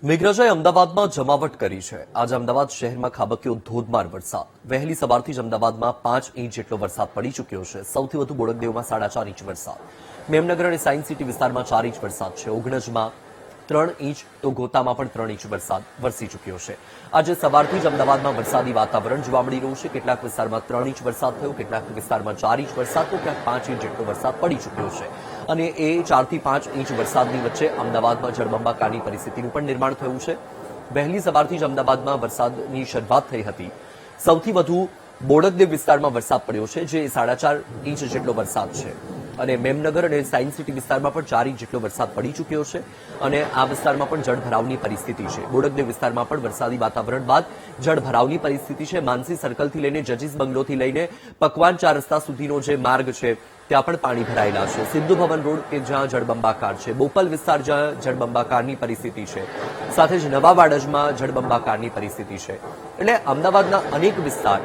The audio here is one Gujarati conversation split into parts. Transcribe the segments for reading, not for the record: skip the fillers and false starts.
મેઘરાજાએ અમદાવાદમાં જમાવટ કરી છે। આજે અમદાવાદ શહેરમાં ખાબક્યો ધોધમાર વરસાદ। વહેલી સવારથી જ અમદાવાદમાં 5 ઇંચ જેટલો વરસાદ પડી ચૂક્યો છે। સૌથી વધુ બોડકદેવમાં 4.5 ઇંચ વરસાદ, મેમનગર અને સાયન્સ સિટી વિસ્તારમાં 4 ઇંચ વરસાદ છે। ઓગણજમાં 3 ઇંચ તો ગોતામાં પણ 3 ઇંચ વરસાદ વરસી ચૂક્યો છે। આજે સવારથી જ અમદાવાદમાં વરસાદી વાતાવરણ જોવા મળી રહ્યું છે। કેટલાક વિસ્તારમાં 3 ઇંચ વરસાદ થયો, કેટલાક વિસ્તારમાં 4 ઇંચ વરસાદ તો ક્યાંક 5 ઇંચ જેટલો વરસાદ પડી ચૂક્યો છે। અને એ 4 થી 5 ઇંચ વરસાદની વચ્ચે અમદાવાદમાં જળબંબાકારની પરિસ્થિતિનું પણ નિર્માણ થયું છે। વહેલી સવારથી જ અમદાવાદમાં વરસાદની શરૂઆત થઈ હતી। સૌથી વધુ બોડકદેવ વિસ્તારમાં વરસાદ પડ્યો છે, જે 4.5 ઇંચ જેટલો વરસાદ છે। અને મેમનગર અને સાયન્સ સિટી વિસ્તારમાં પણ 4 ઇંચ જેટલો વરસાદ પડી ચૂક્યો છે અને આ વિસ્તારમાં પણ જળભરાવની પરિસ્થિતિ છે। બોડકદેવ વિસ્તારમાં પણ વરસાદી વાતાવરણ બાદ જળભરાવની પરિસ્થિતિ છે। માનસી સર્કલથી લઈને જજીસ બંગલોથી લઈને પકવાન 4 રસ્તા સુધીનો જે માર્ગ છે ત્યાં પણ પાણી ભરાયેલા છે। સિંધુ ભવન રોડ કે જ્યાં જળબંબાકાર છે, બોપલ વિસ્તાર જ્યાં જળબંબાકારની પરિસ્થિતિ છે, સાથે જ નવા વાડજમાં જળબંબાકારની પરિસ્થિતિ છે। એટલે અમદાવાદના અનેક વિસ્તાર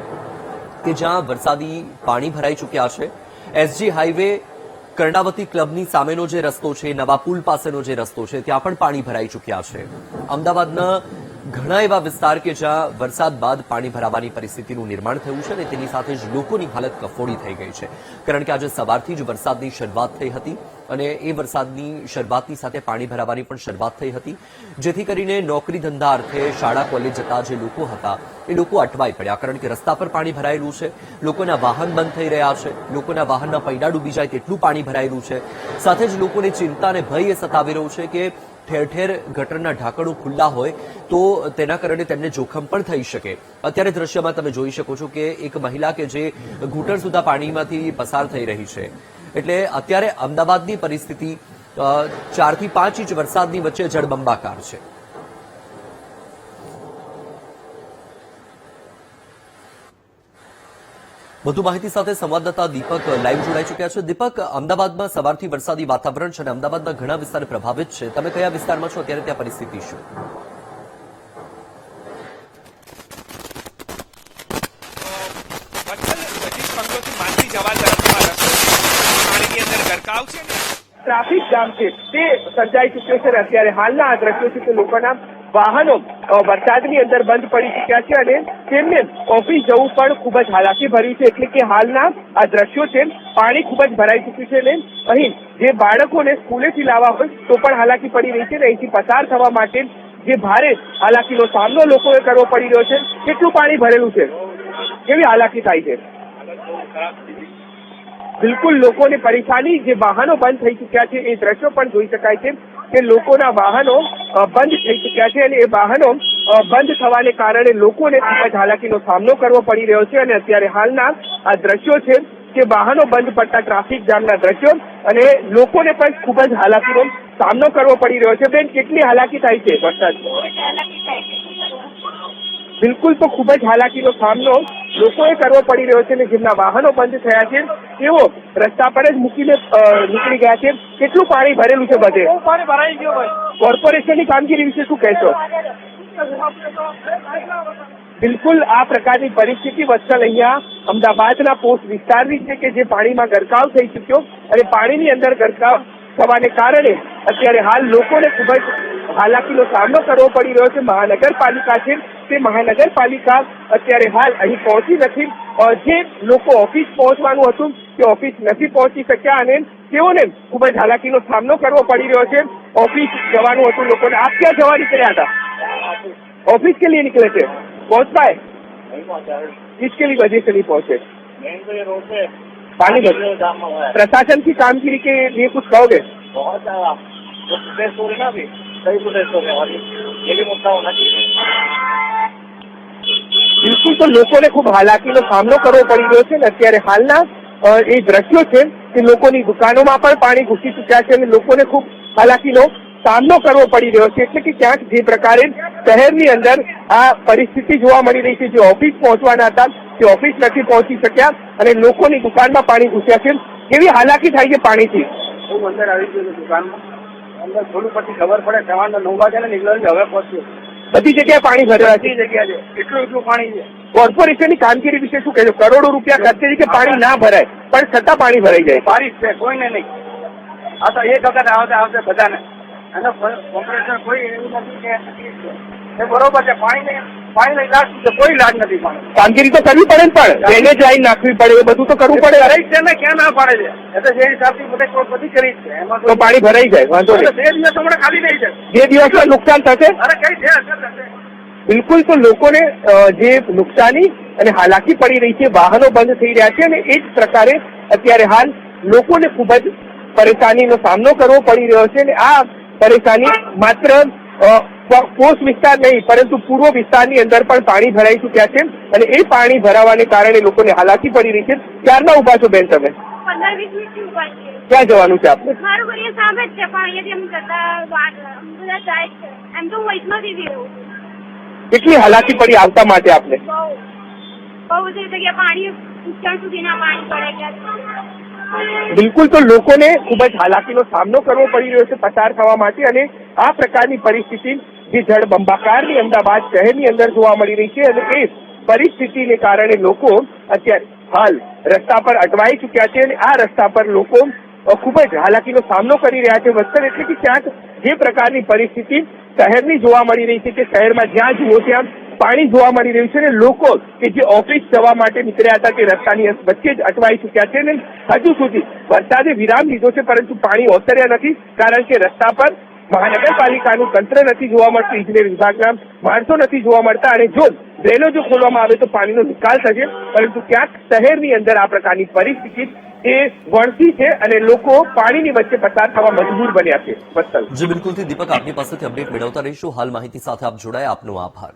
કે જ્યાં વરસાદી પાણી ભરાઈ ચૂક્યા છે। એસજી હાઈવે કર્ણાવતી ક્લબની સામેનો જે રસ્તો છે, નવા પુલ પાસેનો જે રસ્તો છે, ત્યાં પણ પાણી ભરાઈ ચૂક્યા છે। અમદાવાદના ઘણા એવા વિસ્તાર કે જ્યાં વરસાદ બાદ પાણી ભરાવાની પરિસ્થિતિનું નિર્માણ થયું છે અને તેની સાથે જ લોકોની હાલત કફોડી થઈ ગઈ છે। કારણ કે આજે સવારથી જ વરસાદની શરૂઆત થઈ હતી અને એ વરસાદની શરૂઆતની સાથે પાણી ભરાવાની પણ શરૂઆત થઈ હતી, જેથી કરીને નોકરી ધંધા અર્થે શાળા કોલેજ જતા જે લોકો હતા એ લોકો અટવાઈ પડ્યા। કારણ કે રસ્તા પર પાણી ભરાયેલું છે, લોકોના વાહન બંધ થઈ રહ્યા છે, લોકોના વાહનના પૈડા ડૂબી જાય તેટલું પાણી ભરાયેલું છે। સાથે જ લોકોને ચિંતા અને ભય એ સતાવી રહ્યું છે કે ઠેર ઠેર ગટરના ઢાંકણો ખુલ્લા હોય તો તેના કારણે તેમને જોખમ પણ થઈ શકે। અત્યારે દ્રશ્યમાં તમે જોઈ શકો છો કે એક મહિલા કે જે ઘૂંટણ સુધા પાણીમાંથી પસાર થઈ રહી છે। એટલે અત્યારે અમદાવાદની પરિસ્થિતિ 4 થી 5 ઇંચ વરસાદની વચ્ચે જળબંબાકાર છે। વધુ માહિતી સાથે સંવાદદાતા દીપક લાઈવ જોડાઈ ચૂક્યા છે। દીપક, અમદાવાદમાં સવારથી વરસાદી વાતાવરણ છે અને અમદાવાદના ઘણા વિસ્તાર પ્રભાવિત છે। તમે કયા વિસ્તારમાં છો અત્યારે, ત્યાં પરિસ્થિતિ શું? ટ્રાફિક જામ છે તે સર્જાઈ ચૂક્યો છે। અત્યારે હાલના આ દ્રશ્યો છે કે લોકોના વાહનો વરસાદની અંદર બંધ પડી ચૂક્યા છે અને તેમને ઓફિસ જવું પણ ખૂબ જ હાલાકી ભર્યું છે। એટલે કે હાલના આ દ્રશ્યો છે, પાણી ખૂબ જ ભરાઈ ચૂક્યું છે અને અહીં જે બાળકોને સ્કૂલેથી લાવવા હોય તો પણ હાલાકી પડી રહી છે। અહીંથી પસાર થવા માટે જે ભારે હાલાકીનો સામનો લોકોએ કરવો પડી રહ્યો છે। કેટલું પાણી ભરેલું છે, કેવી હાલાકી થાય છે? બિલકુલ લોકોની પરેશાની, જે વાહનો બંધ થઈ ચૂક્યા છે એ દ્રશ્યો પણ જોઈ શકાય છે કે લોકોના વાહનો બંધ થઈ ચૂક્યા છે અને એ વાહનો બંધ થવાને કારણે લોકોને ખૂબ જ હાલાકીનો સામનો કરવો પડી રહ્યો છે। અને અત્યારે હાલના આ દ્રશ્યો છે કે વાહનો બંધ પડતા ટ્રાફિક જામના દ્રશ્યો અને લોકોને પણ ખૂબ જ હાલાકીનો સામનો કરવો પડી રહ્યો છે। બેન, કેટલી હાલાકી થાય છે વરસાદ? બિલકુલ, તો ખૂબ જ હાલાકીનો સામનો લોકોએ કરવો પડી રહ્યો છે અને જેમના વાહનો બંધ થયા છે તેઓ રસ્તા પર જ મૂકીને નીકળી ગયા છે। કેટલું પાણી ભરેલું છે બધે? પાણી ભરાઈ ગયો ભાઈ। કોર્પોરેશનની કામગીરી વિશે શું કહેશો? બિલકુલ, આ પ્રકારની પરિસ્થિતિ વત્સલ અહીંયા અમદાવાદના પોસ્ટ વિસ્તારની છે કે જે પાણીમાં ગરકાવ થઈ ચૂક્યો અને પાણીની અંદર ગરકાવ થવાને કારણે અત્યારે હાલ લોકોને ખૂબ જ હાલાકીનો સામનો કરવો પડી રહ્યો છે। મહાનગરપાલિકા છે તે મહાનગરપાલિકા અત્યારે હાલ અહીં પહોંચી નથી। જે લોકો ઓફિસ પહોંચવાનું હતું તે ઓફિસ નથી પહોંચી શક્યા અને તેઓને ખૂબ જ હાલાકીનો સામનો કરવો પડી રહ્યો છે। ઓફિસ જવાનું હતું લોકોને। આપ ક્યાં જવા નીકળ્યા હતા? ऑफिस के लिए निकले थे, पहुंच पाए? किसके लिए वजह से नहीं पहुंचे? पानी प्रशासन की कामगिरी के लिए कुछ कहोगे? बहुत ज्यादा प्रोटेस्ट हो रहे ना, अभी सही प्रोटेस्ट हो रहे और ये भी मुद्दा होना चाहिए। બિલકુલ, તો લોકોને ખૂબ હાલાકીનો સામનો કરવો પડી રહ્યો છે અને અત્યારે હાલના એ દ્રશ્યો છે કે લોકોની દુકાનોમાં પણ પાણી ઘૂસી ચૂક્યા છે અને લોકોને ખૂબ હાલાકીનો સામનો કરવો પડી રહ્યો છે। એટલે કે ક્યાંક જે પ્રકારે શહેરની અંદર આ પરિસ્થિતિ જોવા મળી રહી છે, જે ઓફિસ પહોંચવાના હતા તે ઓફિસ નથી પહોંચી શક્યા અને લોકોની દુકાનમાં પાણી ઘૂસ્યા છે। કેવી હાલાકી થાય છે પાણીથી? ખૂબ અંદર આવી ગયું દુકાનમાં, અંદર થોડું પછી ખબર પડે સવારના 9 વાગ્યાને નીકળ્યું હવે પહોંચ્યું। બધી જગ્યાએ પાણી ભરેલા છે? બધી જગ્યા છે, એટલું પાણી છે। કોર્પોરેશનની કામગીરી વિશે શું કહેશો? કરોડો રૂપિયા ખર્ચે કે પાણી ના ભરાય પણ છતાં પાણી ભરાઈ જાય? બારીશ છે, કોઈને નહીં। આ તો એક વખત આવશે બધાને। અને કોમ્પ્રેસર કોઈ એવું નથી કે એ બરોબર છે. પાણી લાગ કોઈ લાગ નથી. પાણી કામગીરી તો કરવી પડે ને, પણ ડ્રેનેજ લાઈન નાખવી પડે, એ બધું તો કરવું પડે. ભરાઈ છે ને, ક્યાં ના પાડે છે? એ તો જે હિસાબથી બધી કરી જ છે. એમાં તો પાણી ભરાઈ જાય, વાંધો નહીં. 2 દિવસ હમણાં ખાલી નહીં છે. 2 દિવસમાં નુકસાન થશે. અરે કઈ છે અસર? બિલકુલ. તો લોકોને જે નુકસાની અને હાલાકી પડી રહી છે, વાહનો બંધ થઈ રહ્યા છે, અને એ જ પ્રકારે અત્યારે હાલ લોકોને ખૂબ જ પરેશાનીનો સામનો કરવો પડી રહ્યો છે. અને આ પરેશાની માત્ર પોસ્ટ વિસ્તાર નહીં, પરંતુ પૂર્વ વિસ્તારની અંદર પણ પાણી ભરાઈ ચુક્યા છે, અને એ પાણી ભરાવાને કારણે લોકોને હાલાકી પડી રહી છે. ક્યારના ઉભા છો બેન તમે? 15-20 મિનિટથી ઉભા છીએ. ક્યાં જવાનું છે આપને? મારું ઘર અહીંયા સામે જ છે, પણ અહીંયાથી અમે જતા બધા જાય છે. એમ તો હું વૈષ્ણોદેવી રહું છું. કેટલી હાલાકી પડી આવતા માટે આપને? બહુ બધી જગ્યા પાણી ઉચ્ચાણ સુધીના પાણી પડે ગયા. બિલકુલ. તો લોકોને ખૂબ જ હાલાકીનો સામનો કરવો પડી રહ્યો છે પસાર થવા માટે, અને આ પ્રકારની પરિસ્થિતિ જે જળબંબાકારની અમદાવાદ શહેરની અંદર જોવા મળી રહી છે, અને એ પરિસ્થિતિને કારણે લોકો અત્યારે હાલ રસ્તા પર અટવાઈ ચુક્યા છે, અને આ રસ્તા પર લોકો ખૂબ જ હાલાકીનો સામનો કરી રહ્યા છે. વસ્તર એટલે કે ક્યાંક જે પ્રકારની પરિસ્થિતિ શહેરની જોવા મળી રહી છે, કે શહેરમાં જ્યાં જુઓ ત્યાં પાણી જોવા મળી રહ્યું છે, અને લોકો કે જે ઓફિસ જવા માટે નીકળ્યા હતા તે રસ્તાની વચ્ચે જ અટવાઈ ચુક્યા છે, અને હજુ સુધી વરસાદે વિરામ લીધો છે, પરંતુ પાણી ઓસર્યા નથી, કારણ કે રસ્તા પર મહાનગરપાલિકાનું તંત્ર નથી જોવા મળતું, ઇજનેર વિભાગના માણસો નથી જોવા મળતા, અને જો ડ્રેનેજો ખોલવામાં આવે તો પાણીનો નિકાલ થશે, પરંતુ ક્યાંક શહેરની અંદર આ પ્રકારની પરિસ્થિતિ એ વણસી છે, અને લોકો પાણીની વચ્ચે પસાર થવા મજબૂર બન્યા છે. વત્સલ જી બિલકુલથી દીપક, આપની પાસેથી અપડેટ મેળવતા રહીશું. હાલ માહિતી સાથે આપ જોડાયા, આપનો આભાર.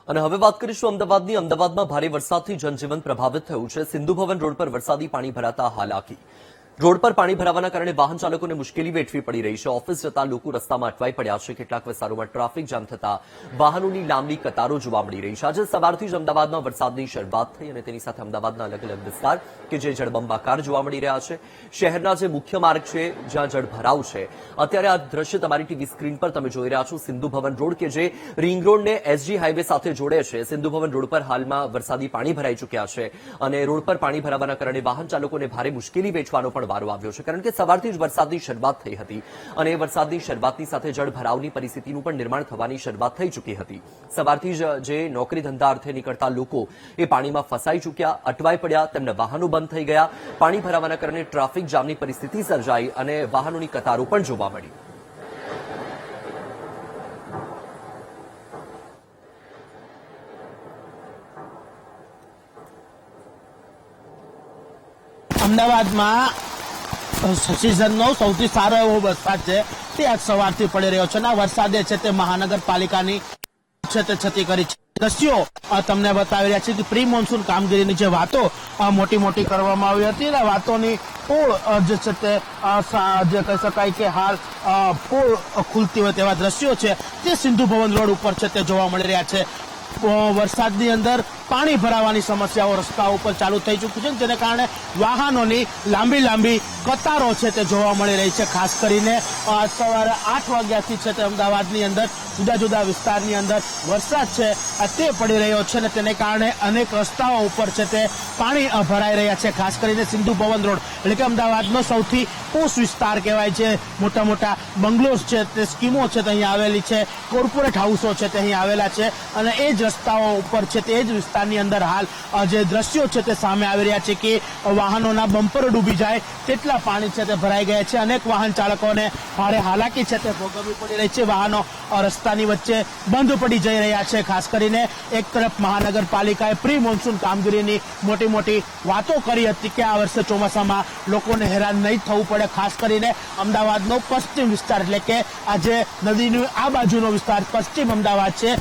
અને હવે વાત કરીશું અમદાવાદની. અમદાવાદમાં ભારે વરસાદથી જનજીવન પ્રભાવિત થયું છે. સિંધુ ભવન રોડ પર વરસાદી પાણી ભરાતા હાલાકી. રોડ પર પાણી ભરાવાના કારણે વાહન ચાલકોને મુશ્કેલી વેઠવી પડી રહી છે. ઓફિસ જતા લોકો રસ્તામાં અટવાઈ પડ્યા છે. કેટલાક વિસ્તારોમાં ટ્રાફિક જામ થતા વાહનોની લાંબી કતારો જોવા મળી રહી છે. આજે સવારથી જ અમદાવાદમાં વરસાદની શરૂઆત થઈ, અને તેની સાથે અમદાવાદના અલગ અલગ વિસ્તાર કે જે જળબંબાકાર જોવા મળી રહ્યા છે. શહેરના જે મુખ્ય માર્ગ છે જ્યાં જળભરાવ છે, અત્યારે આ દ્રશ્ય તમારી ટીવી સ્ક્રીન પર તમે જોઈ રહ્યા છો. સિંધુ ભવન રોડ કે જે રિંગ રોડને એસજી હાઈવે સાથે જોડે છે, સિંધુ ભવન રોડ પર હાલમાં વરસાદી પાણી ભરાઈ ચૂક્યા છે, અને રોડ પર પાણી ભરાવાના કારણે વાહન ચાલકોને ભારે મુશ્કેલી વેઠવાનો પણ વારો આવ્યો છે, કારણ કે સવારથી જ વરસાદની શરૂઆત થઈ હતી, અને એ વરસાદની શરૂઆતની સાથે જળભરાવની પરિસ્થિતિનું પણ નિર્માણ થવાની શરૂઆત થઈ ચૂકી હતી. સવારથી જ જે નોકરી ધંધા અર્થે નીકળતા લોકો એ પાણીમાં ફસાઈ ચૂક્યા, અટવાઈ પડ્યા, તેમના વાહનો બંધ થઈ ગયા. પાણી ભરાવાના કારણે ટ્રાફિક જામની પરિસ્થિતિ સર્જાઈ, અને વાહનોની કતારો પણ જોવા મળી. અમદાવાદમાં સિઝનનો સૌથી સારો એવો વરસાદ છે તે આજ સવારથી પડી રહ્યો છે, અને આ વરસાદે છે તે મહાનગરપાલિકાની છે તે ક્ષતિ કરી છે. દ્રશ્યો તમને બતાવી રહ્યા છે કે પ્રી મોન્સૂન કામગીરીની જે વાતો મોટી મોટી કરવામાં આવી હતી, અને વાતોની પોળ જે છે તે જે કહી શકાય કે હાલ પોળ ખુલતી હોય તેવા દ્રશ્યો છે તે સિંધુ ભવન રોડ ઉપર છે તે જોવા મળી રહ્યા છે. વરસાદની અંદર પાણી ભરાવાની સમસ્યાઓ રસ્તાઓ ઉપર ચાલુ થઈ ચૂકી છે, જેને કારણે વાહનોની લાંબી કતારો છે તે જોવા મળી રહી છે. ખાસ કરીને સવારે 8 વાગ્યાથી છે તે અમદાવાદની અંદર જુદા જુદા વિસ્તારની અંદર વરસાદ છે તે પડી રહ્યો છે, અને તેને કારણે અનેક રસ્તાઓ ઉપર છે તે પાણી ભરાઈ રહ્યા છે. ખાસ કરીને સિંધુ ભવન રોડ એટલે કે અમદાવાદનો સૌથી પોશ વિસ્તાર કહેવાય છે. મોટા મોટા બંગલોઝ છે તે સ્કીમો છે તે અહીં આવેલી છે, કોર્પોરેટ હાઉસો છે તે અહીં આવેલા છે, અને એ જ રસ્તાઓ ઉપર છે તે જ વિસ્તારની અંદર હાલ જે દ્રશ્યો છે તે સામે આવી રહ્યા છે કે વાહનોના બમ્પરો ડૂબી જાય તેટલા પાણી છે તે ભરાઈ ગયા છે. અનેક વાહન ચાલકોને ભારે હાલાકી છે તે ભોગવવી પડી રહી છે. વાહનો રસ્તાની વચ્ચે બંધ પડી જઈ રહ્યા છે. ખાસ કરીને એક તરફ મહાનગરપાલિકાએ પ્રી મોન્સૂન કામગીરીની મોટી વાતો કરી હતી કે આ વર્ષે ચોમાસામાં લોકોને હેરાન નહીં થવું પડે. ખાસ કરીને અમદાવાદનો પશ્ચિમ વિસ્તાર એટલે કે આ જે નદીની આ બાજુનો વિસ્તાર પશ્ચિમ અમદાવાદ છે,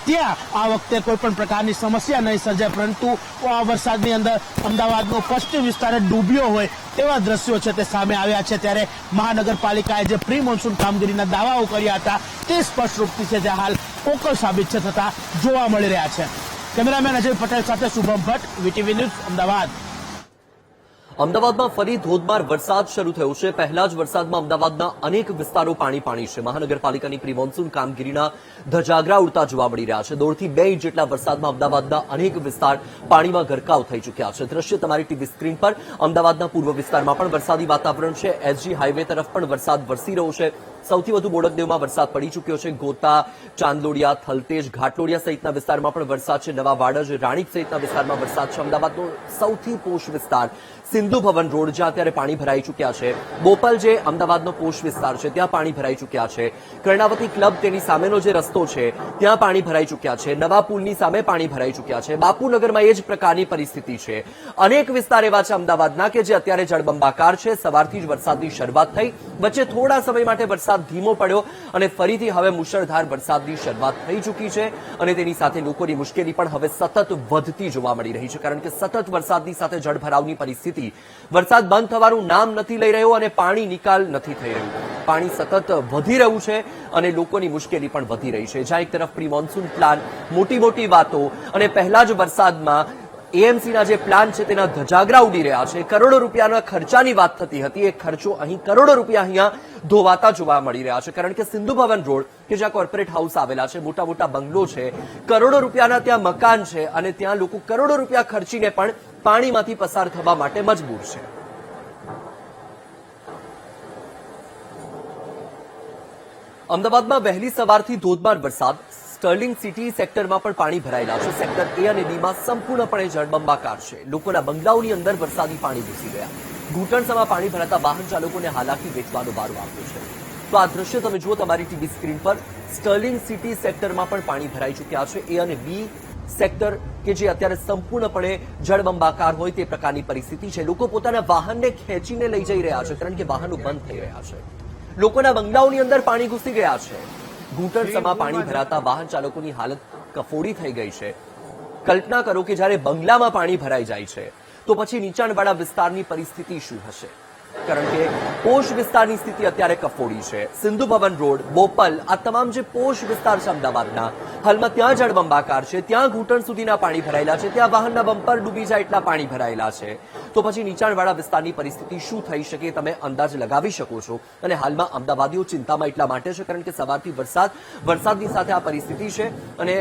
ત્યાં આ વખતે કોઈ પણ પ્રકારની સમસ્યા નહીં સર્જાય, પરંતુ આ વરસાદની અંદર અમદાવાદનો પશ્ચિમ વિસ્તાર ડૂબ્યો હોય તેવા દ્રશ્યો છે તે સામે આવ્યા છે. ત્યારે મહાનગરપાલિકાએ જે પ્રી મોન્સૂન કામગીરીના દાવાઓ કર્યા હતા તે સ્પષ્ટ રૂપથી છે જે હાલ પોકળ સાબિત છે થતા જોવા મળી રહ્યા છે. કેમેરામેન અજય પટેલ સાથે શુભમ ભટ્ટ, વીટીવી ન્યૂઝ, અમદાવાદ. અમદાવાદમાં ફરી ધોધમાર વરસાદ શરૂ થયો છે. પહેલા જ વરસાદમાં અમદાવાદના અનેક વિસ્તારો પાણી છે. મહાનગરપાલિકાની પ્રી મોન્સૂન કામગીરીના ધજાગરા ઉડતા જોવા મળી રહ્યા છે. 1.5 થી 2 ઇંચ જેટલા વરસાદમાં અમદાવાદના અનેક વિસ્તાર પાણીમાં ગરકાવ થઈ ચૂક્યા છે. દ્રશ્ય તમારી ટીવી સ્ક્રીન પર. અમદાવાદના પૂર્વ વિસ્તારમાં પણ વરસાદી વાતાવરણ છે. એસજી હાઈવે તરફ પણ વરસાદ વરસી રહ્યો છે. સૌથી વધુ બોડકદેવમાં વરસાદ પડી ચૂક્યો છે. ગોતા, ચાંદલોડિયા, થલતેજ, ઘાટલોડિયા સહિતના વિસ્તારમાં પણ વરસાદ છે. નવા વાડજ, રાણીપ સહિતના વિસ્તારમાં વરસાદ છે. અમદાવાદનો સૌથી પોશ વિસ્તાર સિંધુ ભવન રોડ, જ્યાં અત્યારે પાણી ભરાઈ ચૂક્યા છે. બોપલ, જે અમદાવાદનો પોશ વિસ્તાર છે, ત્યાં પાણી ભરાઈ ચૂક્યા છે. કર્ણાવતી ક્લબ, તેની સામેનો જે રસ્તો છે, ત્યાં પાણી ભરાઈ ચૂક્યા છે. નવા પુલની સામે પાણી ભરાઈ ચૂક્યા છે. બાપુનગરમાં એ જ પ્રકારની પરિસ્થિતિ છે. અનેક વિસ્તાર એવા છે અમદાવાદના કે જે અત્યારે જળબંબાકાર છે. સવારથી જ વરસાદની શરૂઆત થઈ, વચ્ચે થોડા સમય માટે વરસાદ ધીમો પડ્યો અને ફરીથી હવે મુશળધાર વરસાદની શરૂઆત થઈ ચૂકી છે. અને તેની સાથે લોકોની મુશ્કેલી પણ હવે સતત વધતી જોવા મળી રહી છે, કારણ કે સતત વરસાદની સાથે જળભરાવની પરિસ્થિતિ, વરસાદ બંધ થવાનું નામ નથી લઈ રહ્યો અને પાણી નિકાલ નથી થઈ રહ્યું. પાણી સતત વધી રહ્યું છે અને લોકોની મુશ્કેલી પણ વધી રહી છે. જ્યાં એક તરફ પ્રી મોન્સૂન પ્લાન, મોટી વાતો અને પહેલા જ વરસાદમાં એએમસીના જે પ્લાન છે તેના ધજાગરા ઉડી રહ્યા છે. કરોડો રૂપિયાના ખર્ચાની વાત થતી હતી. એ ખર્ચો અહીં કરોડો રૂપિયા અહીંયા ધોવાતા જોવા મળી રહ્યા છે, કારણ કે સિંધુ ભવન રોડ, કે જ્યાં કોર્પોરેટ હાઉસ આવેલા છે, મોટા બંગલો છે, કરોડો રૂપિયાના ત્યાં મકાન છે અને ત્યાં લોકો કરોડો રૂપિયા ખર્ચીને પણ પાણીમાંથી પસાર થવા માટે મજબૂર છે. અમદાવાદમાં વહેલી સવારથી ધોધમાર વરસાદ. સ્ટર્લિંગ સિટી સેક્ટરમાં પણ પાણી ભરાયેલા છે. સેક્ટર એ અને બીમાં સંપૂર્ણપણે જળબંબાકાર છે. લોકોના બંગલાઓની અંદર વરસાદી પાણી ઘૂસી ગયા. ઘૂંટણસમાં પાણી ભરાતા વાહન ચાલકોને હાલાકી વેઠવાનો વારો આવ્યો છે. તો આ દ્રશ્ય તમે જુઓ તમારી ટીવી સ્ક્રીન પર. સ્ટર્લિંગ સિટી સેક્ટરમાં પણ પાણી ભરાઈ ચૂક્યા છે. એ અને બી સેક્ટર કે જે અત્યારે સંપૂર્ણપણે જળબંબાકાર હોય તે પ્રકારની પરિસ્થિતિ છે. લોકો પોતાના વાહનને ખેંચીને લઈ જઈ રહ્યા છે, કારણ કે વાહનો બંધ થઈ રહ્યા છે. લોકોના બંગલાઓની અંદર પાણી ઘૂસી ગયા છે. ઘૂંટણસમાં પાણી ભરાતા વાહન ચાલકોની હાલત કફોડી થઈ ગઈ છે. કલ્પના કરો કે જ્યારે બંગલામાં પાણી ભરાઈ જાય છે તો પછી નીચાણવાળા વિસ્તારની પરિસ્થિતિ શું હશે, કારણ કે પોશ વિસ્તારની સ્થિતિ અત્યારે કફોડી છે. સિંધુ ભવન રોડ, બોપલ, આ તમામ જે પોશ વિસ્તાર છે અમદાવાદના, હાલમાં ત્યાં જળબંબાકાર છે. ત્યાં ઘૂંટણ સુધીના પાણી ભરાયેલા છે. ત્યાં વાહનના બમ્પર ડૂબી જાય એટલા પાણી ભરાયેલા છે. તો પછી નીચાણવાળા વિસ્તારની પરિસ્થિતિ શું થઈ શકે તમે અંદાજ લગાવી શકો છો. અને હાલમાં અમદાવાદીઓ ચિંતામાં એટલા માટે છે કારણ કે સવારથી વરસાદની સાથે આ પરિસ્થિતિ છે અને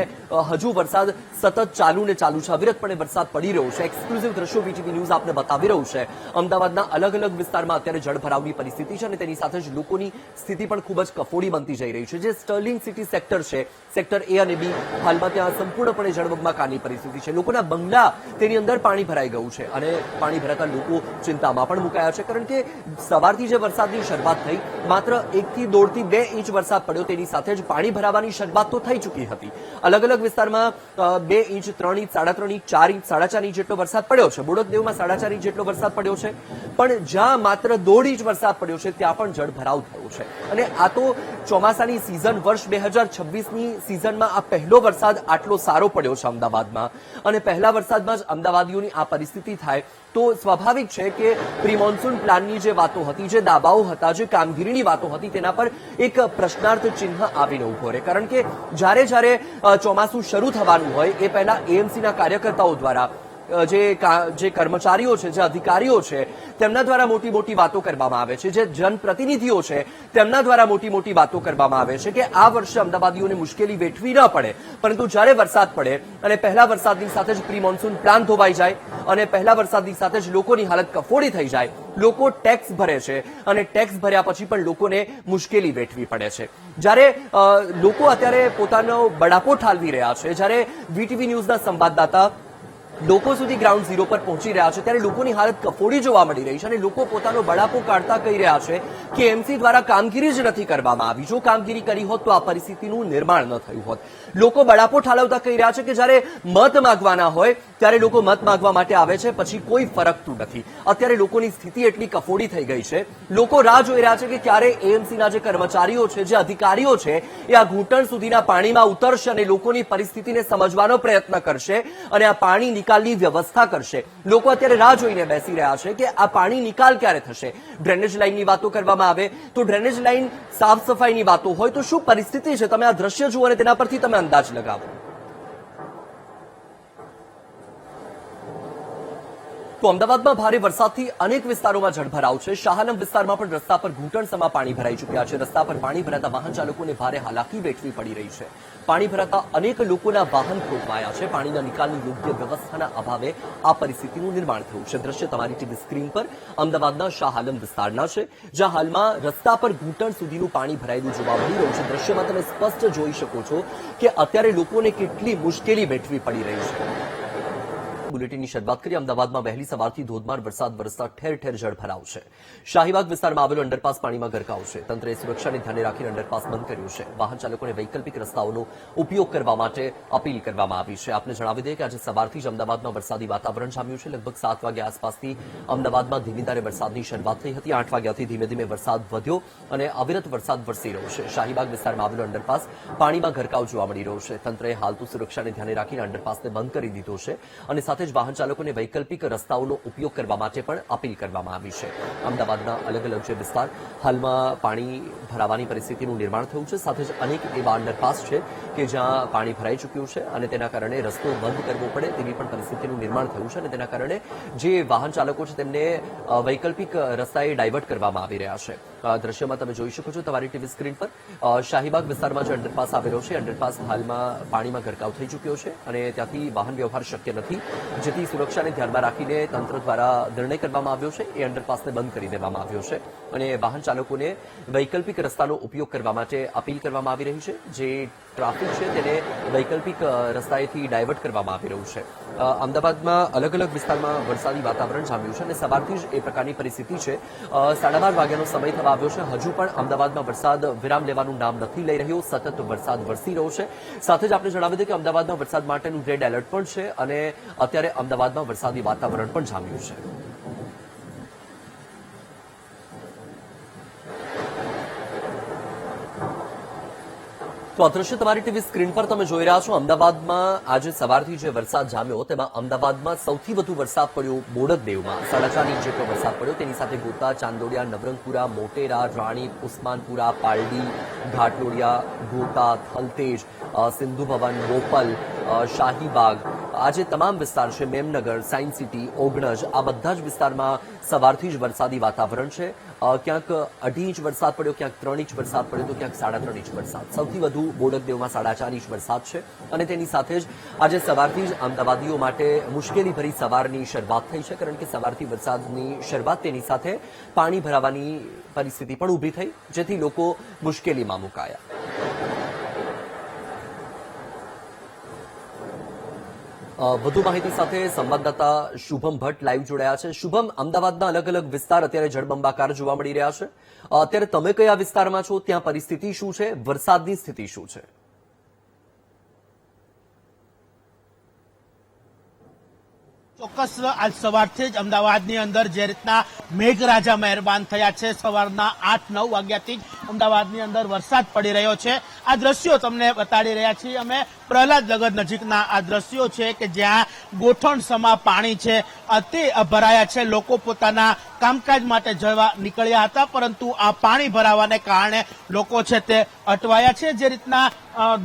હજુ વરસાદ સતત ચાલુ છે. અવિરતપણે વરસાદ પડી રહ્યો છે. એક્સક્લુઝિવ દ્રશ્યો વીટીવી ન્યૂઝ આપને બતાવી રહ્યું છે. અમદાવાદના અલગ વિસ્તારમાં અત્યારે જળભરાવની પરિસ્થિતિ છે અને તેની સાથે જ લોકોની સ્થિતિ પણ ખૂબ જ કફોડી બનતી જઈ રહી છે. જે સ્ટર્લિંગ સિટી સેક્ટર છે, સેક્ટર એ અને બી, હાલમાં ત્યાં સંપૂર્ણપણે જળબંબાકારની પરિસ્થિતિ છે. લોકોના બંગલા, તેની અંદર પાણી ભરાઈ ગયું છે અને પાણી ભરાતા લોકો ચિંતામાં પણ મુકાયા છે, કારણ કે સવારથી જે વરસાદની શરૂઆત થઈ, માત્ર 1 થી 1.5 થી 2 ઇંચ વરસાદ પડ્યો. તેની સાથે જ પાણી ભરાવાની શરૂઆત તો થઈ ચૂકી હતી. અલગ વિસ્તારમાં 2 inch, 3 inch, 3.5 inch, 4 inch, 4.5 inch જેટલો વરસાદ પડ્યો છે. બોડકદેવમાં 4.5 ઇંચ જેટલો વરસાદ પડ્યો છે. પણ જ્યાં માત્ર 1.5 ઇંચ વરસાદ પડ્યો છે ત્યાં પણ જળભરાવ થયો છે. અને આ તો ચોમાસાની સિઝન, વર્ષ 2026ની સિઝનમાં આ પહેલો વરસાદ આટલો સારો પડ્યો છે અમદાવાદમાં. અને પહેલા વરસાદમાં જ અમદાવાદીઓની આ પરિસ્થિતિ થાય તો સ્વાભાવિક છે કે પ્રી મોન્સૂન પ્લાનની જે વાતો હતી, જે દાવાઓ હતા, જે કામગીરીની વાતો હતી, તેના પર એક પ્રશ્નાર્થ ચિહ્ન આવીને ઉભો રહે. કારણ કે જ્યારે ચોમાસું શરૂ થવાનું હોય એ પહેલા એએમસીના કાર્યકર્તાઓ દ્વારા, જે કર્મચારીઓ છે, જે અધિકારીઓ છે, તેમના દ્વારા મોટી વાતો કરવામાં આવે છે. જે જનપ્રતિનિધિઓ છે તેમના દ્વારા મોટી વાતો કરવામાં આવે છે કે આ વર્ષે અમદાવાદીઓને મુશ્કેલી વેઠવી ન પડે. પરંતુ જ્યારે વરસાદ પડે અને પહેલા વરસાદની સાથે જ પ્રી મોન્સૂન પ્લાન ધોવાઈ જાય અને પહેલા વરસાદની સાથે જ લોકોની હાલત કફોડી થઈ જાય, લોકો ટેક્સ ભરે છે અને ટેક્સ ભર્યા પછી પણ લોકોને મુશ્કેલી વેઠવી પડે છે. જ્યારે લોકો અત્યારે પોતાનો બળાપો ઠાલવી રહ્યા છે, જ્યારે વીટીવી ન્યૂઝના સંવાદદાતા લોકો સુધી ગ્રાઉન્ડ ઝીરો પર પહોંચી રહ્યા છે, ત્યારે લોકોની હાલત કફોડી જોવા મળી રહી છે અને લોકો પોતાનો બળાપો કાઢતા કહી રહ્યા છે કે એમસી દ્વારા કામગીરી જ નથી કરવામાં આવી. જો કામગીરી કરી હોત તો આ પરિસ્થિતિનું નિર્માણ ન થયું હોત. લોકો બળાપો ઠાલવતા કહી રહ્યા છે કે જ્યારે મત માંગવાના હોય ત્યારે લોકો મત માંગવા માટે આવે છે, પછી કોઈ ફરકતું નથી. અત્યારે લોકોની સ્થિતિ એટલી કફોડી થઈ ગઈ છે, લોકો રાહ જોઈ રહ્યા છે કે ક્યારે એએમસીના જે કર્મચારીઓ છે, જે અધિકારીઓ છે, એ આ ઘૂંટણ સુધીના પાણીમાં ઉતરશે અને લોકોની પરિસ્થિતિને સમજવાનો પ્રયત્ન કરશે અને આ પાણી નિકાલની વ્યવસ્થા કરશે. લોકો અત્યારે રાહ જોઈને બેસી રહ્યા છે કે આ પાણી નિકાલ ક્યારે થશે. ડ્રેનેજ લાઇનની વાતો કરવામાં આવે તો ડ્રેનેજ લાઇન, સાફ સફાઈની વાતો હોય તો શું પરિસ્થિતિ છે, તમે આ દ્રશ્ય જુઓ અને તેના પરથી તમે અંદાજ લગાવો. તો અમદાવાદમાં ભારે વરસાદથી અનેક વિસ્તારોમાં જળભરાવ છે. શાહાલમ વિસ્તારમાં પણ રસ્તા પર ઘૂંટણસમા પાણી ભરાઈ ચૂક્યા છે. રસ્તા પર પાણી ભરાતા વાહન ચાલકોને ભારે હાલાકી વેઠવી પડી રહી છે. પાણી ભરાતા અનેક લોકોના વાહન ખોટવાયા છે. પાણીના નિકાલની યોગ્ય વ્યવસ્થાના અભાવે આ પરિસ્થિતિનું નિર્માણ થયું છે. દ્રશ્ય તમારી ટીવી સ્ક્રીન પર અમદાવાદના શાહાલમ વિસ્તારના છે, જ્યાં હાલમાં રસ્તા પર ઘૂંટણ સુધીનું પાણી ભરાયેલું જોવા મળી રહ્યું છે. દ્રશ્યમાં તમે સ્પષ્ટ જોઈ શકો છો કે અત્યારે લોકોને કેટલી મુશ્કેલી વેઠવી પડી રહી છે. બુલેટિનની શરૂઆત કરીએ. અમદાવાદમાં વહેલી સવારથી ધોધમાર વરસાદ વરસતા ઠેર ઠેર જળભરાવ છે. શાહીબાગ વિસ્તારમાં આવેલો અંડરપાસ પાણીમાં ગરકાવ છે. તંત્રએ સુરક્ષાને ધ્યાને રાખીને અંડરપાસ બંધ કર્યું છે. વાહન ચાલકોને વૈકલ્પિક રસ્તાઓનો ઉપયોગ કરવા માટે અપીલ કરવામાં આવી છે. આપને જણાવી દઈએ કે આજે સવારથી જ અમદાવાદમાં વરસાદી વાતાવરણ જામ્યું છે. લગભગ 7 વાગ્યા આસપાસથી અમદાવાદમાં ધીમી ધારે વરસાદની શરૂઆત થઈ હતી. 8 વાગ્યાથી ધીમે ધીમે વરસાદ વધ્યો અને અવિરત વરસાદ વરસી રહ્યો છે. શાહીબાગ વિસ્તારમાં આવેલો અંડરપાસ પાણીમાં ગરકાવ જોવા મળી રહ્યો છે. તંત્રએ હાલ તો સુરક્ષાને ધ્યાને રાખીને અંડરપાસને બંધ કરી દીધો છે અને સાથે જ વાહન ચાલકોને વૈકલ્પિક રસ્તાઓનો ઉપયોગ કરવા માટે પણ અપીલ કરવામાં આવી છે. અમદાવાદના અલગ અલગ જે વિસ્તાર હાલમાં પાણી ભરાવાની પરિસ્થિતિનું નિર્માણ થયું છે. સાથે જ અનેક એવા અંડરપાસ છે કે જ્યાં પાણી ભરાઈ ચૂક્યું છે અને તેના કારણે રસ્તો બંધ કરવો પડે તેવી પણ પરિસ્થિતિનું નિર્માણ થયું છે અને તેના કારણે જે વાહન ચાલકો છે તેમને વૈકલ્પિક રસ્તાએ ડાયવર્ટ કરવામાં આવી રહ્યા છે. દ્રશ્યમાં તમે જોઈ શકો છો તમારી ટીવી સ્ક્રીન પર શાહીબાગ વિસ્તારમાં જે અંડરપાસ આવેલો છે, અંડરપાસ હાલમાં પાણીમાં ગરકાવ થઈ ચૂક્યો છે અને ત્યાંથી વાહન વ્યવહાર શક્ય નથી, જેથી સુરક્ષાને ધ્યાનમાં રાખીને તંત્ર દ્વારા નિર્ણય કરવામાં આવ્યો છે. એ અંડરપાસને બંધ કરી દેવામાં આવ્યો છે અને વાહન ચાલકોને વૈકલ્પિક રસ્તાનો ઉપયોગ કરવા માટે અપીલ કરવામાં આવી રહી છે. જે ટ્રાફિક છે તેને વૈકલ્પિક રસ્તાએથી ડાયવર્ટ કરવામાં આવી રહ્યું છે. અમદાવાદમાં અલગ અલગ વિસ્તારમાં વરસાદી વાતાવરણ જામ્યું છે અને સવારથી જ એ પ્રકારની પરિસ્થિતિ છે. 12:30 વાગ્યાનો સમય થવા આવ્યો છે. હજુ પણ અમદાવાદમાં વરસાદ વિરામ લેવાનું નામ નથી લઈ રહ્યો. સતત વરસાદ વરસી રહ્યો છે. સાથે જ આપણે જણાવી દઈએ કે અમદાવાદમાં વરસાદ માટેનું રેડ એલર્ટ પણ છે અને અત્યારે અમદાવાદમાં વરસાદી વાતાવરણ પણ જામ્યું છે. તો આ દ્રશ્ય તમારી ટીવી સ્ક્રીન પર તમે જોઈ રહ્યા છો. અમદાવાદમાં આજે સવારથી જે વરસાદ જામ્યો તેમાં અમદાવાદમાં સૌથી વધુ વરસાદ પડ્યો બોડકદેવમાં 4.5 ઇંચ જેટલો વરસાદ પડ્યો. તેની સાથે ગોતા, ચાંદોડિયા, નવરંગપુરા, મોટેરા, રાણી, ઉસ્માનપુરા, પાલડી, ઘાટલોડિયા, ગોતા, થલતેજ, સિંધુ ભવન, બોપલ, શાહીબાગ, આ જે તમામ વિસ્તાર છે, મેમનગર, સાયન્સ સિટી, ઓગણજ, આ બધા જ વિસ્તારમાં સવારથી જ વરસાદી વાતાવરણ છે. ક્યાંક 2.5 ઇંચ વરસાદ પડ્યો, ક્યાંક 3 ઇંચ વરસાદ પડ્યો તો ક્યાંક 3.5 ઇંચ વરસાદ. સૌથી વધુ બોડકદેવમાં 4.5 ઇંચ વરસાદ છે અને તેની સાથે જ આજે સવારથી જ અમદાવાદીઓ માટે મુશ્કેલી ભરી સવારની શરૂઆત થઈ છે, કારણ કે સવારથી વરસાદની શરૂઆત તેની સાથે પાણી ભરાવાની પરિસ્થિતિ પણ ઊભી થઈ, જેથી લોકો મુશ્કેલીમાં મુકાયા. વધુ માહિતી સાથે સંવાદદાતા શુભમ ભટ્ટ લાઈવ જોડાયા છે. શુભમ, અમદાવાદના અલગ અલગ વિસ્તાર અત્યારે જળબંબાકાર જોવા મળી રહ્યા છે. અત્યારે તમે કયા વિસ્તારમાં છો? ત્યાં પરિસ્થિતિ શું છે? વરસાદની સ્થિતિ શું છે? ચોક્કસ આજ સવારથી જ અમદાવાદની અંદર જે રીતના મેઘરાજા મહેરબાન થયા છે, સવારના 8-9 વાગ્યાથી જ અમદાવાદની અંદર વરસાદ પડી રહ્યો છે. આ દ્રશ્યો તમને બતાડી રહ્યા છીએ અમે. પ્રહલાદનગર નજીકના આ દ્રશ્યો છે કે જ્યાં ગોઠણસમા પાણી છે તે ભરાયા છે. લોકો પોતાના કામકાજ માટે જવા નીકળ્યા હતા, પરંતુ આ પાણી ભરાવાને કારણે લોકો છે તે અટવાયા છે. જે રીતના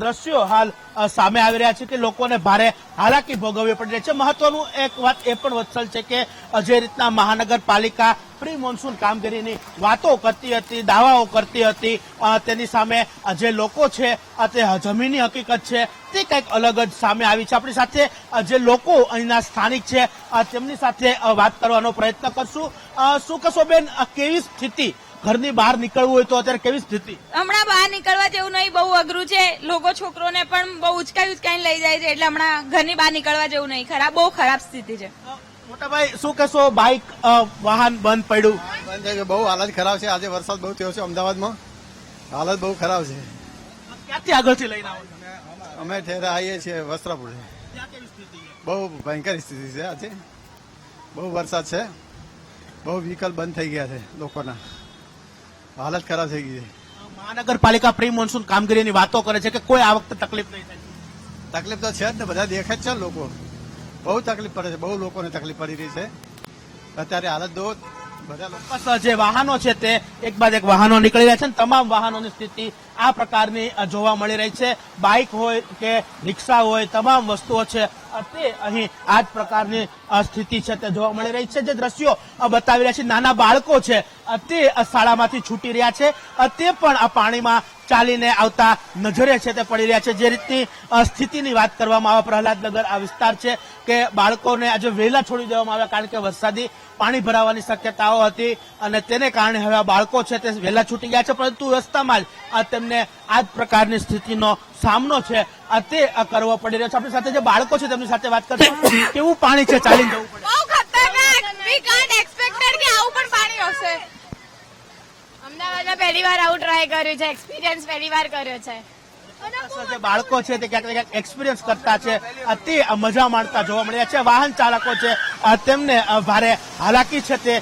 દ્રશ્યો હાલ સામે આવી રહ્યા છે કે લોકોને ભારે હાલાકી ભોગવવી પડી રહી છે. મહત્વનું એક વાત એ પણ વત્સલ છે કે જે રીતના મહાનગરપાલિકા પ્રી મોન્સૂન કામગીરીની વાતો કરતી હતી, દાવાઓ કરતી હતી, તેની સામે જે લોકો છે તે જમીની હકીકત છે તે કંઈક અલગ જ સામે આવી છે. આપણી સાથે જે લોકો અહીંના સ્થાનિક છે તેમની સાથે વાત કરવાનો પ્રયત્ન કરશું. શું કહેશો બેન, કેવી સ્થિતિ? ઘરની બહાર નીકળવું હોય તો અત્યારે કેવી સ્થિતિ? હમણાં બહાર નીકળવા જેવું નહીં, બહુ અઘરું છે. લોકો છોકરોને પણ બહુ ઉચકાઈ લઈ જાય છે, એટલે હમણાં ઘરની બહાર નીકળવા જેવું નહીં. બહુ ખરાબ સ્થિતિ છે. મોટાભાઈ, શું કહેશો? બાઇક વાહન બંધ પડ્યું? બંધ થઈ ગયું. બહુ હાલત ખરાબ છે. આજે વરસાદ બહુ થયો છે અમદાવાદમાં. હાલત બહુ ખરાબ છે. ક્યાંથી આગળથી લઈને આવો? અમે ઠેરા આવીએ છીએ વસ્ત્રાપુર. ત્યાં કેવી સ્થિતિ છે? બહુ ભયંકર સ્થિતિ છે આજે. બહુ વરસાદ છે. બહુ વ્હીકલ બંધ થઈ ગયા છે લોકોના. હાલત ખરાબ થઈ ગઈ છે. મહાનગરપાલિકા પ્રી મોન્સૂન કામગીરીની વાતો કરે છે કે કોઈ આ વખતે તકલીફ નહીં થાય. તકલીફ તો છે જ ને, બધા દેખે જ છે લોકો. બહુ તકલીફ પડે છે. બહુ લોકોને તકલીફ પડી રહી છે અત્યારે. હાલત દો બધા લોકો. જે વાહનો છે તે એક બાદ એક વાહનો નીકળી રહ્યા છે. તમામ વાહનોની સ્થિતિ આ પ્રકારની જોવા મળી રહી છે. બાઇક હોય કે રિક્ષા હોય, તમામ વસ્તુઓ છે તે અહીં આ જ પ્રકારની સ્થિતિ છે તે જોવા મળી રહી છે. જે દ્રશ્યો બતાવી રહ્યા છે, નાના બાળકો છે તે શાળામાંથી છૂટી રહ્યા છે, તે પણ આ પાણીમાં ચાલીને આવતા નજરે છે તે પડી રહ્યા છે. જે રીતની સ્થિતિની વાત કરવામાં આવે, પ્રહલાદનગર આ વિસ્તાર છે કે બાળકોને આજે વહેલા છોડી દેવામાં આવ્યા કારણ કે વરસાદી પાણી ભરાવાની શક્યતાઓ હતી અને તેને કારણે હવે આ બાળકો છે તે વહેલા છૂટી ગયા છે, પરંતુ રસ્તામાં જ તેમને આ જ પ્રકારની સ્થિતિનો સામનો છે તે કરવો પડી રહ્યો છે. આપણી સાથે જે બાળકો છે તેમની સાથે વાત કરશું. કેવું પાણી છે, ચાલીને જવું પડે? બહુ ખતરનાક. વી કાન્ટ એક્સપેક્ટેડ કે આવું પણ પાણી હશે. અમદાવાદમાં પહેલી વાર આવું ટ્રાય કર્યું છે, એક્સપિરિયન્સ પહેલી વાર કર્યો છે. જે બાળકો છે તે ક્યાંક ને ક્યાંક એક્સપિરિયન્સ કરતા છે તે મજા માણતા જોવા મળ્યા છે. વાહન ચાલકો છે તેમને ભારે હાલાકી છે તે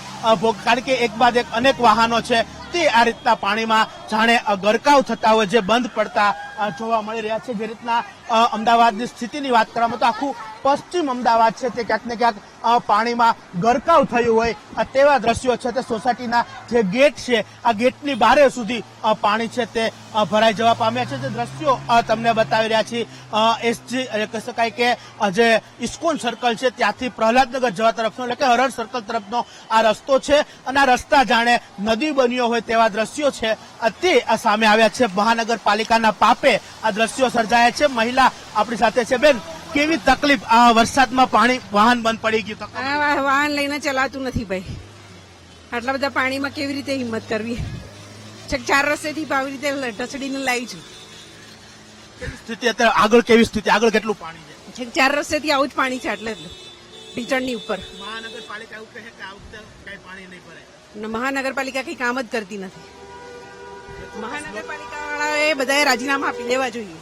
કારણ કે એક બાદ એક અનેક વાહનો છે તે આ રીતના પાણીમાં જાણે ગરકાવ થતા હોય જે બંધ પડતા જોવા મળી રહ્યા છે. જે રીતના અમદાવાદની સ્થિતિની વાત કરવામાં તો આખું પશ્ચિમ અમદાવાદ છે તે ક્યાંક ને ક્યાંક પાણીમાં ગરકાવ થયું હોય તેવા દ્રશ્યો છે. તે સોસાયટીના જે ગેટ છે આ ગેટની બારે સુધી પાણી છે તે ભરાઈ જવા પામ્યા છે. જે દ્રશ્યો તમને બતાવી રહ્યા છીએ એસજી કહી શકાય કે જે ઇસ્કોન સર્કલ છે ત્યાંથી પ્રહલાદનગર જવા તરફનો એટલે કે હરણ સર્કલ તરફનો આ રસ્તો છે અને આ રસ્તા જાણે નદી બન્યો હોય તેવા દ્રશ્યો છે તે સામે આવ્યા છે. મહાનગરપાલિકાના પાપે આ દ્રશ્યો સર્જાયા છે. મહિલા આપણી સાથે છે. બેન, કેવી તકલીફ આ વરસાદમાં પાણી વાહન બંધ પડી ગયું? વાહન લઈને ચલાતું નથી ભાઈ. આટલા બધા પાણીમાં કેવી રીતે હિંમત કરવી? છેક 4 રસ્તેથી આવી રીતે ઢસડીને લાવી છું. સ્થિતિ અત્યારે આગળ કેવી સ્થિતિ? આગળ કેટલું પાણી છે? છેક 4 રસ્તેથી આવું જ પાણી છે એટલે ટીચરની ઉપર. મહાનગરપાલિકા એવું કહે કે આ વખતે કઈ પાણી નહીં ભરાય. મહાનગરપાલિકા કઈ કામ જ કરતી નથી. મહાનગરપાલિકા વાળાએ બધાએ રાજીનામા આપી દેવા જોઈએ.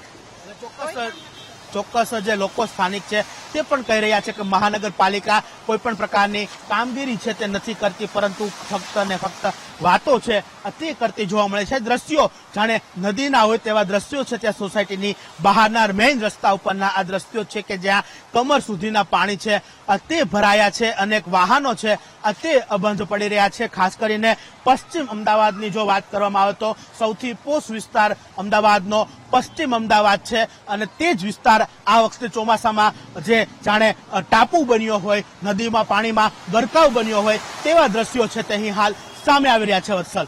ચોક્કસ જે લોકો સ્થાનિક છે તે પણ કહી રહ્યા છે કે મહાનગરપાલિકા કોઈ પણ પ્રકારની કામગીરી છે તે નથી કરતી, પરંતુ ફક્ત ને ફક્ત વાતો છે તે કરતી જોવા મળે છે. દ્રશ્યો જાણે નદીના હોય તેવા દ્રશ્યો છે. ત્યાં સોસાયટીની બહારના મેઇન રસ્તા ઉપરના આ દ્રશ્યો છે કે જ્યાં કમર સુધીના પાણી છે તે ભરાયા છે. અનેક વાહનો છે તે બંધ પડી રહ્યા છે. ખાસ કરીને પશ્ચિમ અમદાવાદની જો વાત કરવામાં આવે તો સૌથી પોશ વિસ્તાર અમદાવાદનો પશ્ચિમ અમદાવાદ છે અને તે જ વિસ્તાર આ વખતે ચોમાસામાં જે જાણે ટાપુ બન્યો હોય, નદીમાં પાણીમાં ગરકાવ બન્યો હોય તેવા દ્રશ્યો છે તે અહીં હાલ સામે આવી રહ્યા છે. વત્સલ,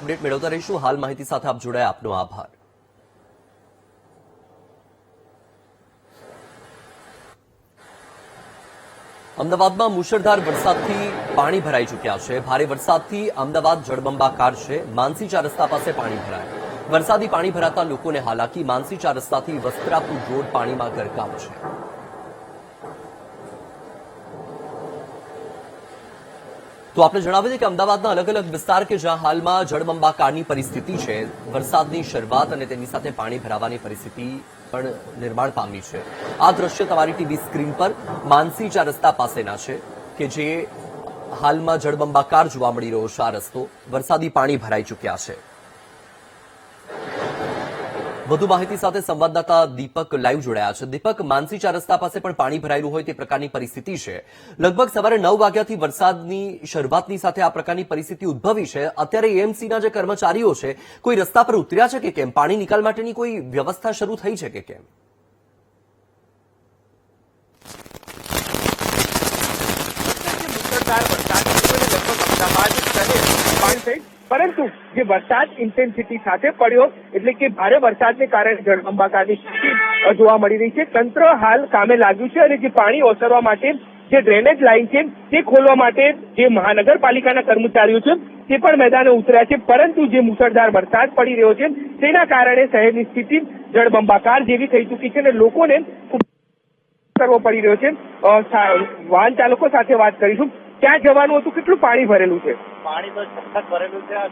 અપડેટ મેળવતા રહીશું. હાલ માહિતી સાથે આપ જોડાયા, આપનો આભાર. અમદાવાદમાં મુશળધાર વરસાદથી પાણી ભરાઈ ચૂક્યા છે. ભારે વરસાદથી અમદાવાદ જળબંબાકાર છે. માનસી 4 રસ્તા પાસે પાણી ભરાયા. વરસાદી પાણી ભરાતા લોકોને હાલાકી. માનસી 4 રસ્તાથી વસ્ત્રાપુર રોડ પાણીમાં ગરકાવ છે. તો આપણે જણાવી દઈએ કે અમદાવાદના અલગ અલગ વિસ્તાર કે જ્યાં હાલમાં જળબંબાકારની પરિસ્થિતિ છે. વરસાદની શરૂઆત અને તેની સાથે પાણી ભરાવાની પરિસ્થિતિ પણ નિર્માણ પામી છે. આ દ્રશ્ય તમારી ટીવી સ્ક્રીન પર માનસી 4 રસ્તા પાસેના છે કે જે હાલમાં જળબંબાકાર જોવા મળી રહ્યો છે. આ રસ્તો વરસાદી પાણી ભરાઈ ચૂક્યા છે. વધુ માહિતી સાથે સંવાદદાતા દીપક લાઈવ જોડાયા છે. દીપક, માનસી 4 રસ્તા પાસે પણ પાણી ભરાયેલું હોય તે પ્રકારની પરિસ્થિતિ છે. લગભગ સવારે 9 વાગ્યાથી વરસાદની શરૂઆતની સાથે આ પ્રકારની પરિસ્થિતિ ઉદ્ભવી છે. અત્યારે એએમસીના જે કર્મચારીઓ છે કોઈ રસ્તા પર ઉતર્યા છે કે કેમ? પાણી નિકાલ માટેની કોઈ વ્યવસ્થા શરૂ થઈ છે કે કેમ? પરંતુ જે વરસાદ ઇન્ટેન્સિટી સાથે પડ્યો એટલે કે ભારે વરસાદને કારણે જળબંબાકારની સ્થિતિ જોવા મળી રહી છે. તંત્ર હાલ કામે લાગ્યું છે અને જે પાણી ઓસરવા માટે જે ડ્રેનેજ લાઇન છે તે ખોલવા માટે જે મહાનગરપાલિકાના કર્મચારીઓ છે તે પણ મેદાને ઉતર્યા છે. પરંતુ જે મુશળધાર વરસાદ પડી રહ્યો છે તેના કારણે શહેરની સ્થિતિ જળબંબાકાર જેવી થઈ ચૂકી છે અને લોકોને કરવો પડી રહ્યો છે. વાહન ચાલકો સાથે વાત કરીશું. ક્યાં જવાનું હતું? કેટલું પાણી ભરેલું છે? પાણી તો સખત ભરેલું છે.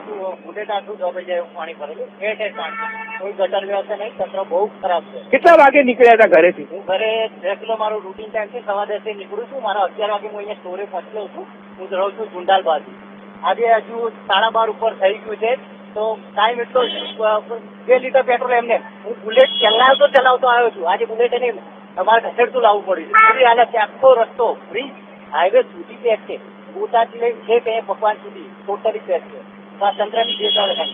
બુલેટ આટલું દબાઈ જાય એવું પાણી ભરેલું. પાણી કોઈ ગટર વ્યવસ્થા નહીં. તંત્ર બહુ ખરાબ છે. કેટલા વાગે નીકળ્યા હતા ઘરેથી? હું ઘરે 2 કિલો મારું રૂટીન ટાઈમ છે. 10:15 નીકળું છું. મારા 11 વાગે હું અહીંયા સ્ટોરે પહોંચેલો છું. હું રહું છું ઝુંડાલ બાજુ. આજે હજુ 12:30 ઉપર થઈ ગયું છે તો ટાઈમ એટલો 2 લીટર પેટ્રોલ એમને. હું બુલેટ પહેલા તો ચલાવતો આવ્યો છું. આજે બુલેટ એને તમારે ઘસેડતું લાવવું પડ્યું છે. પૂરી હાલત છે. આખો રસ્તો બ્રિજ હાઈવે સુધી પેક છે. બોટાદથી લઈને છે કે ભગવાન સુધી ટોટલી પેક છે. તો આ તંત્રની બેદાળ છે.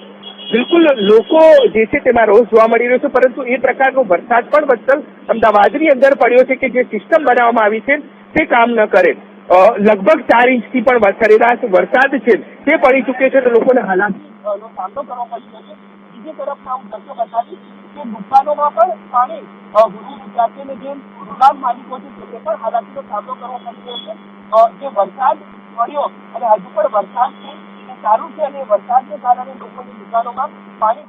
બિલકુલ લોકો જે છે તેમાં રોષ જોવા મળી રહ્યો છે, પરંતુ એ પ્રકારનો વરસાદ પણ વત્સલ અમદાવાદની અંદર પડ્યો છે કે જે સિસ્ટમ બનાવવામાં આવી છે તે કામ ન કરે. લગભગ 4 ઇંચથી પણ સરેરાશ વરસાદ છે તે પડી ચૂક્યો છે, તો લોકોને હાલાકીનો સામનો કરવો પડી રહ્યો છે. બીજી તરફ હું દ્રશ્ય બતાવીશ કે દુકાનોમાં પણ પાણી ભૂલી ચૂક્યા છે અને જે દુકાન માલિકો છે તે પણ હાલાકીનો સામનો કરવો પડી રહ્યો છે. જે વરસાદ પડ્યો અને હજુ પણ વરસાદ છે એ સારું છે અને વરસાદને કારણે લોકોની દુકાનોમાં પાણી.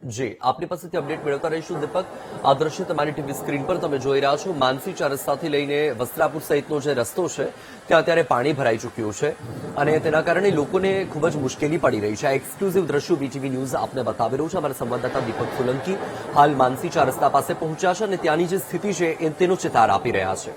જી, આપની પાસેથી અપડેટ મેળવતા રહીશું દીપક. આ દ્રશ્ય તમારી ટીવી સ્ક્રીન પર તમે જોઈ રહ્યા છો. માનસી 4 રસ્તાથી લઈને વસ્ત્રાપુર સહિતનો જે રસ્તો છે ત્યાં અત્યારે પાણી ભરાઈ ચૂક્યું છે અને તેના કારણે લોકોને ખૂબ જ મુશ્કેલી પડી રહી છે. આ એક્સક્લુઝિવ દ્રશ્યો બીટીવી ન્યૂઝ આપને બતાવી રહ્યું છે. અમારા સંવાદદાતા દીપક સોલંકી હાલ માનસી 4 રસ્તા પાસે પહોંચ્યા છે અને ત્યાંની જે સ્થિતિ છે તેનો ચિતાર આપી રહ્યા છે.